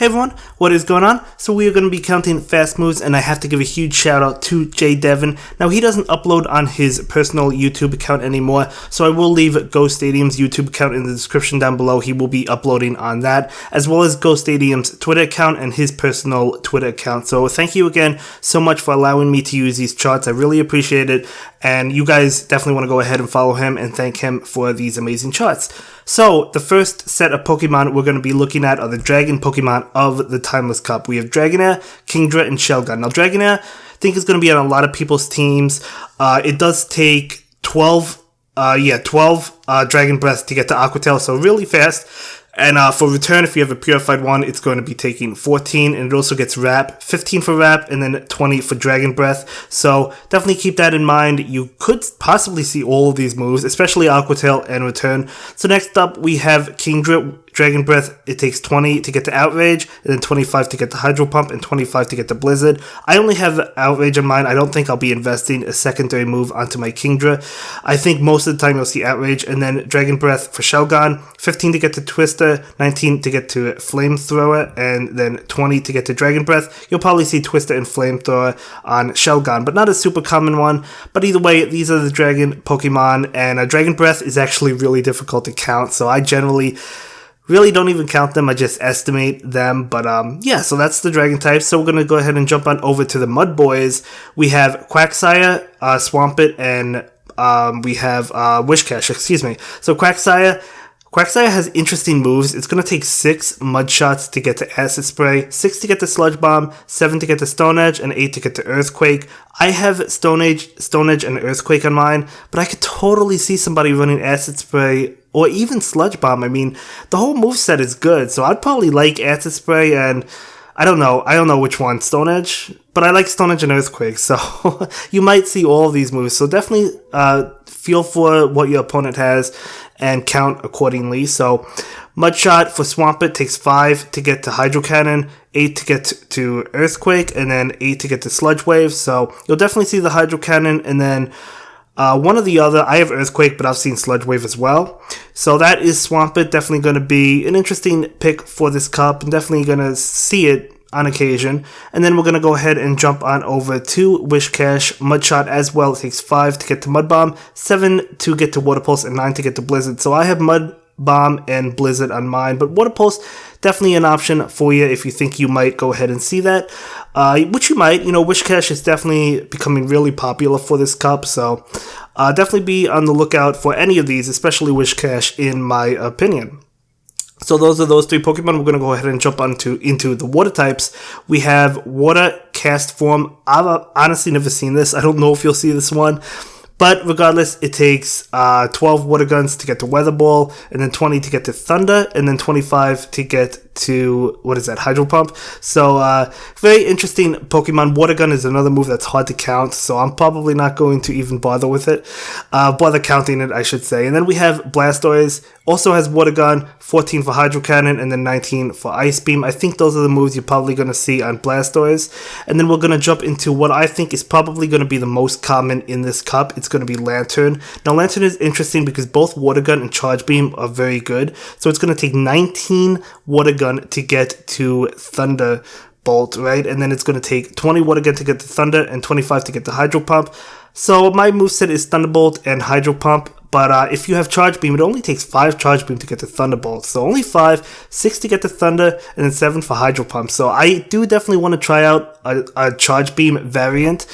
everyone, what is going on? So we are going to be counting fast moves, and I have to give a huge shout out to Jay Devon. Now he doesn't upload on his personal YouTube account anymore, so I will leave Go Stadium's YouTube account in the description down below. He will be uploading on that, as well as Go Stadium's Twitter account and his personal Twitter account. So thank you again so much for allowing me to use these charts. I really appreciate it, and you guys definitely want to go ahead and follow him and thank him for these amazing charts. So the first set of Pokemon we're going to be looking at are the Dragon Pokemon of the Timeless Cup. We have Dragonair, Kingdra, and Shelgon. Now Dragonair, I think, is going to be on a lot of people's teams. It does take 12 Dragon Breath to get to Aqua Tail, so really fast. And for return, if you have a purified one, it's going to be taking 14, and it also gets Wrap, 15 for Wrap, and then 20 for Dragon Breath. So definitely keep that in mind. You could possibly see all of these moves, especially Aqua Tail and return. So next up, we have Kingdra. Dragon Breath, it takes 20 to get to Outrage, and then 25 to get to Hydro Pump, and 25 to get to Blizzard. I only have Outrage in mind. I don't think I'll be investing a secondary move onto my Kingdra. I think most of the time you'll see Outrage, and then Dragon Breath for Shelgon, 15 to get to Twister, 19 to get to Flamethrower, and then 20 to get to Dragon Breath. You'll probably see Twister and Flamethrower on Shelgon, but not a super common one. But either way, these are the Dragon Pokemon, and Dragon Breath is actually really difficult to count, so I generally really don't even count them, I just estimate them. But yeah, so that's the Dragon type. So we're going to go ahead and jump on over to the Mud Boys. We have Quagsire, Swampert, and we have Wishcash, excuse me. So Quagsire has interesting moves. It's going to take 6 Mud Shots to get to Acid Spray, 6 to get to Sludge Bomb, 7 to get to Stone Edge, and 8 to get to Earthquake. I have Stone Edge, and Earthquake on mine, but I could totally see somebody running Acid Spray or even Sludge Bomb. I mean, the whole moveset is good, so I'd probably like Acid Spray, and I don't know which one, Stone Edge, but I like Stone Edge and Earthquake, so you might see all of these moves. So definitely feel for what your opponent has and count accordingly. So Mudshot for Swampert takes 5 to get to Hydro Cannon, 8 to get to Earthquake, and then 8 to get to Sludge Wave. So you'll definitely see the Hydro Cannon, and then one or the other. I have Earthquake, but I've seen Sludge Wave as well. So that is Swampert. Definitely going to be an interesting pick for this cup, and definitely going to see it on occasion. And then we're going to go ahead and jump on over to Wishcash. Mudshot as well. It takes 5 to get to Mud Bomb, 7 to get to Water Pulse, and 9 to get to Blizzard. So I have Mud Bomb and Blizzard on mine, but Water Pulse definitely an option for you if you think you might go ahead and see that, which you might. You know, Wishcash is definitely becoming really popular for this cup, so definitely be on the lookout for any of these, especially Wishcash, in my opinion. So those are those 3 Pokemon. We're going to go ahead and jump into the water types. We have Water Cast Form. I've honestly never seen this. I don't know if you'll see this one. But regardless, it takes 12 Water Guns to get to Weather Ball, and then 20 to get to Thunder, and then 25 to get to, Hydro Pump. So, very interesting Pokemon. Water Gun is another move that's hard to count, so I'm probably not going to even bother with it. Bother counting it, I should say. And then we have Blastoise. Also has Water Gun, 14 for Hydro Cannon, and then 19 for Ice Beam. I think those are the moves you're probably going to see on Blastoise. And then we're going to jump into what I think is probably going to be the most common in this cup. It's going to be Lantern. Now, Lantern is interesting because both Water Gun and Charge Beam are very good. So it's going to take 19 Water Gun to get to Thunderbolt, right? And then it's going to take 20 Water Gun to get to Thunder and 25 to get to Hydro Pump. So my moveset is Thunderbolt and Hydro Pump. But if you have Charge Beam, it only takes 5 Charge Beam to get to Thunderbolt. So only 5, 6 to get to Thunder, and then 7 for Hydro Pump. So I do definitely want to try out a Charge Beam variant.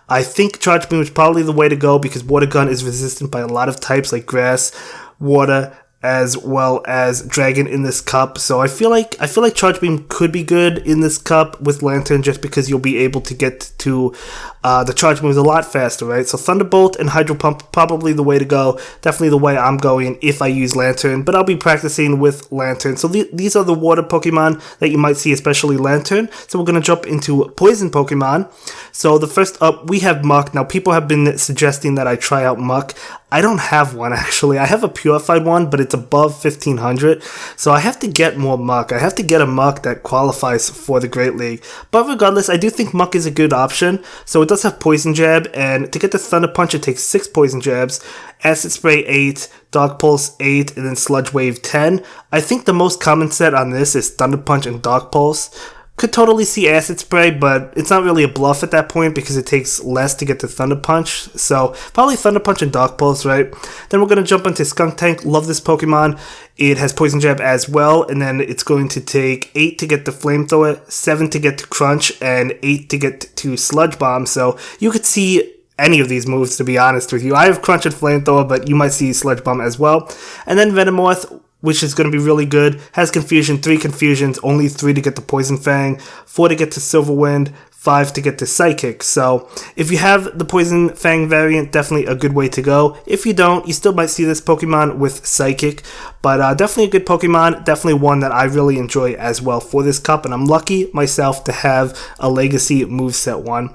I think Charge Beam is probably the way to go because Water Gun is resistant by a lot of types like Grass, Water, as well as Dragon in this cup. So I feel like Charge Beam could be good in this cup with Lantern just because you'll be able to get to the charge moves a lot faster, right? So Thunderbolt and Hydro Pump probably the way to go. Definitely the way I'm going if I use Lantern, but I'll be practicing with Lantern. So these are the water Pokemon that you might see, especially Lantern. So we're going to jump into Poison Pokemon. So the first up, we have Muck. Now people have been suggesting that I try out Muck. I don't have one actually. I have a purified one, but it's above 1500. So I have to get more Muck. I have to get a Muck that qualifies for the Great League. But regardless, I do think Muck is a good option. So it does have Poison Jab, and to get the Thunder Punch, it takes 6 Poison Jabs, Acid Spray 8, Dark Pulse 8, and then Sludge Wave 10. I think the most common set on this is Thunder Punch and Dark Pulse. Could totally see Acid Spray, but it's not really a bluff at that point because it takes less to get the Thunder Punch. So probably Thunder Punch and Dark Pulse, right? Then we're going to jump into Skunk Tank. Love this Pokemon. It has Poison Jab as well, and then it's going to take 8 to get the Flamethrower, 7 to get to Crunch, and 8 to get to Sludge Bomb. So you could see any of these moves, to be honest with you. I have Crunch and Flamethrower, but you might see Sludge Bomb as well. And then Venomoth, which is going to be really good, has Confusion, 3 Confusions, only 3 to get the Poison Fang, 4 to get to Silver Wind, 5 to get to Psychic. So if you have the Poison Fang variant, definitely a good way to go. If you don't, you still might see this Pokemon with Psychic, but definitely a good Pokemon, definitely one that I really enjoy as well for this cup, and I'm lucky myself to have a Legacy moveset one.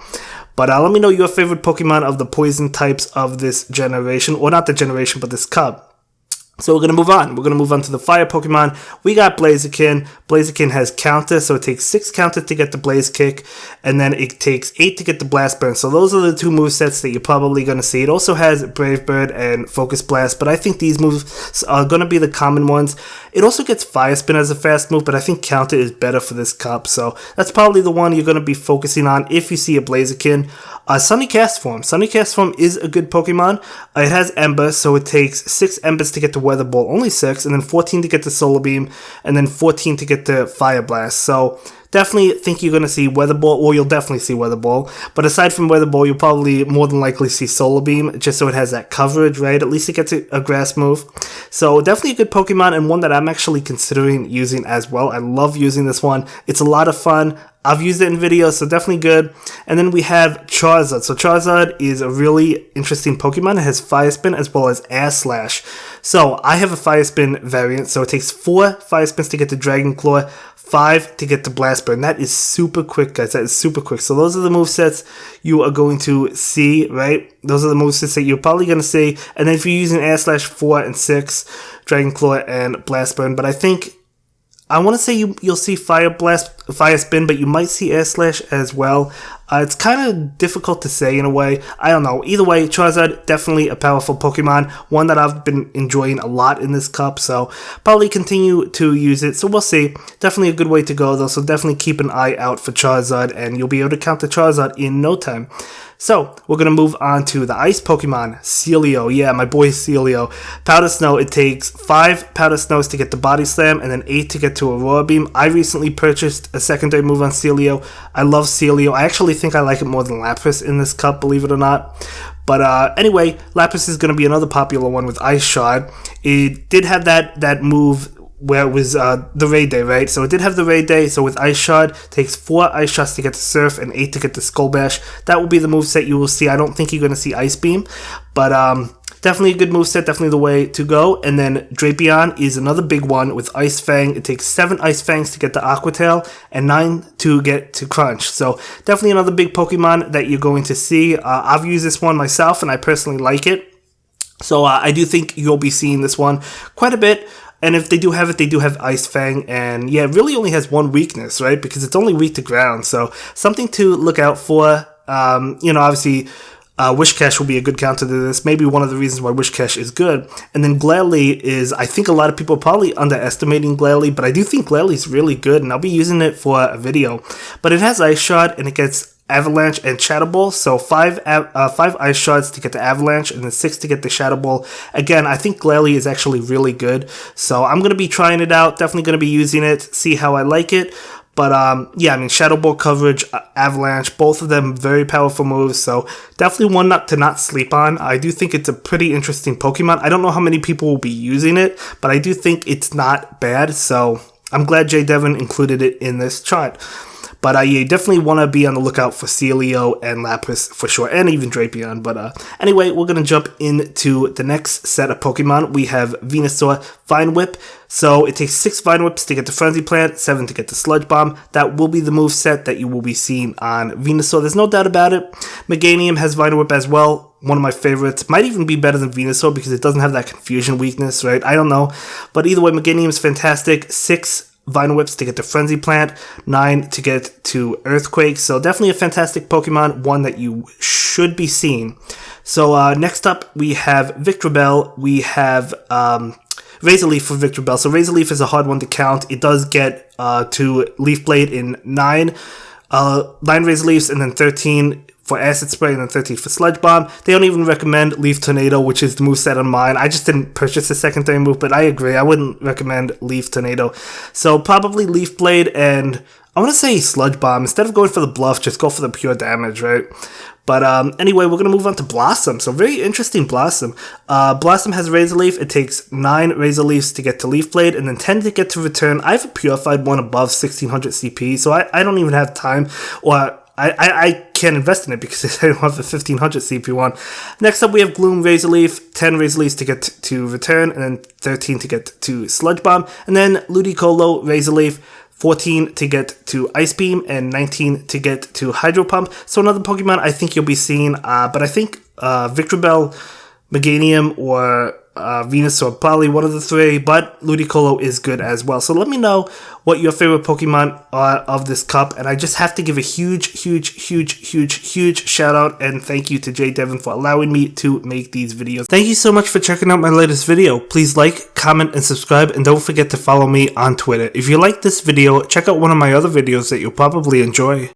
But let me know your favorite Pokemon of the poison types of this generation, or not the generation, but this cup. So we're going to move on. We're going to move on to the fire Pokemon. We got Blaziken. Blaziken has Counter, so it takes 6 Counter to get the Blaze Kick, and then it takes 8 to get the Blast Burn. So those are the 2 movesets that you're probably going to see. It also has Brave Bird and Focus Blast, but I think these moves are going to be the common ones. It also gets Fire Spin as a fast move, but I think Counter is better for this cup, so that's probably the one you're going to be focusing on if you see a Blaziken. Sunny Cast Form. Sunny Cast Form is a good Pokemon. It has Ember, so it takes 6 Embers to get the Weather Ball, only 6, and then 14 to get the Solar Beam, and then 14 to get the Fire Blast. So definitely think you're going to see Weather Ball, or you'll definitely see Weather Ball. But aside from Weather Ball, you'll probably more than likely see Solar Beam, just so it has that coverage, right? At least it gets a grass move. So definitely a good Pokemon, and one that I'm actually considering using as well. I love using this one. It's a lot of fun. I've used it in videos, so definitely good. And then we have Charizard. So Charizard is a really interesting Pokemon. It has Fire Spin as well as Air Slash. So I have a Fire Spin variant, so it takes 4 Fire Spins to get the Dragon Claw, 5 to get the Blast Burn. That is super quick, guys. That is super quick. So those are the movesets you are going to see, right? Those are the movesets that you're probably going to see. And then if you're using Air Slash, 4 and 6, Dragon Claw and Blast Burn. But I want to say you'll see Fire Spin, but you might see Air Slash as well. It's kind of difficult to say in a way. I don't know. Either way, Charizard, definitely a powerful Pokemon. One that I've been enjoying a lot in this cup, so probably continue to use it. So we'll see. Definitely a good way to go, though, so definitely keep an eye out for Charizard, and you'll be able to count the Charizard in no time. So, we're going to move on to the ice Pokemon, Celio. Yeah, my boy Celio. Powder Snow, it takes 5 Powder Snows to get the Body Slam, and then 8 to get to Aurora Beam. I recently purchased a secondary move on Celio. I love Celio. I actually think I like it more than Lapras in this cup, believe it or not. But anyway, Lapras is going to be another popular one with Ice Shard. It did have that move where it was the Raid Day, right? So it did have the Raid Day, so with Ice Shard, takes 4 Ice Shots to get the Surf and 8 to get the Skull Bash. That will be the moveset you will see. I don't think you're going to see Ice Beam, but definitely a good moveset, definitely the way to go. And then Drapion is another big one with Ice Fang. It takes 7 Ice Fangs to get the Aqua Tail and 9 to get to Crunch. So definitely another big Pokemon that you're going to see. I've used this one myself, and I personally like it. So I do think you'll be seeing this one quite a bit. And if they do have it, they do have Ice Fang. And yeah, it really only has one weakness, right? Because it's only weak to ground. So something to look out for. Obviously, Wishcash will be a good counter to this. Maybe one of the reasons why Wishcash is good. And then Glalie is, I think a lot of people are probably underestimating Glalie, but I do think Glalie is really good, and I'll be using it for a video. But it has Ice Shot, and it gets Avalanche and Shadow Ball, so 5 Ice Shards to get the Avalanche, and then 6 to get the Shadow Ball. Again, I think Glalie is actually really good, so I'm going to be trying it out, definitely going to be using it, see how I like it. But Shadow Ball coverage, Avalanche, both of them very powerful moves, so definitely one to not sleep on. I do think it's a pretty interesting Pokemon. I don't know how many people will be using it, but I do think it's not bad, so I'm glad Jay Devon included it in this chart. But you definitely want to be on the lookout for Celio and Lapras for sure, and even Drapion. But anyway, we're going to jump into the next set of Pokemon. We have Venusaur Vine Whip. So it takes 6 Vine Whips to get the Frenzy Plant, 7 to get the Sludge Bomb. That will be the move set that you will be seeing on Venusaur. There's no doubt about it. Meganium has Vine Whip as well. One of my favorites. Might even be better than Venusaur because it doesn't have that confusion weakness, right? I don't know. But either way, Meganium is fantastic. 6 Vine Whips to get the Frenzy Plant, 9 to get to Earthquake. So definitely a fantastic Pokemon, one that you should be seeing. So next up, we have Victreebel. We have Razor Leaf for Victreebel. So Razor Leaf is a hard one to count. It does get to Leaf Blade in 9 Razor Leaves, and then 13 for Acid Spray, and then 13 for Sludge Bomb. They don't even recommend Leaf Tornado, which is the moveset on mine. I just didn't purchase the secondary move, but I agree. I wouldn't recommend Leaf Tornado. So probably Leaf Blade, and I want to say Sludge Bomb. Instead of going for the bluff, just go for the pure damage, right? But anyway, we're going to move on to Blossom. So very interesting Blossom. Blossom has Razor Leaf. It takes 9 Razor Leaves to get to Leaf Blade, and then 10 to get to Return. I have a Purified one above 1600 CP, so I don't even have time, or I can't invest in it because I don't have the 1500 CP one. Next up, we have Gloom Razor Leaf, 10 Razor Leaves to get to Return, and then 13 to get to Sludge Bomb. And then Ludicolo Razor Leaf, 14 to get to Ice Beam, and 19 to get to Hydro Pump. So another Pokemon I think you'll be seeing, but I think Victreebel, Meganium, or Venusaur, probably one of the 3, but Ludicolo is good as well. So let me know what your favorite Pokemon are of this cup, and I just have to give a huge shout out and thank you to J Devin for allowing me to make these videos. Thank you so much for checking out my latest video. Please like, comment, and subscribe, and don't forget to follow me on Twitter. If you like this video, check out one of my other videos that you'll probably enjoy.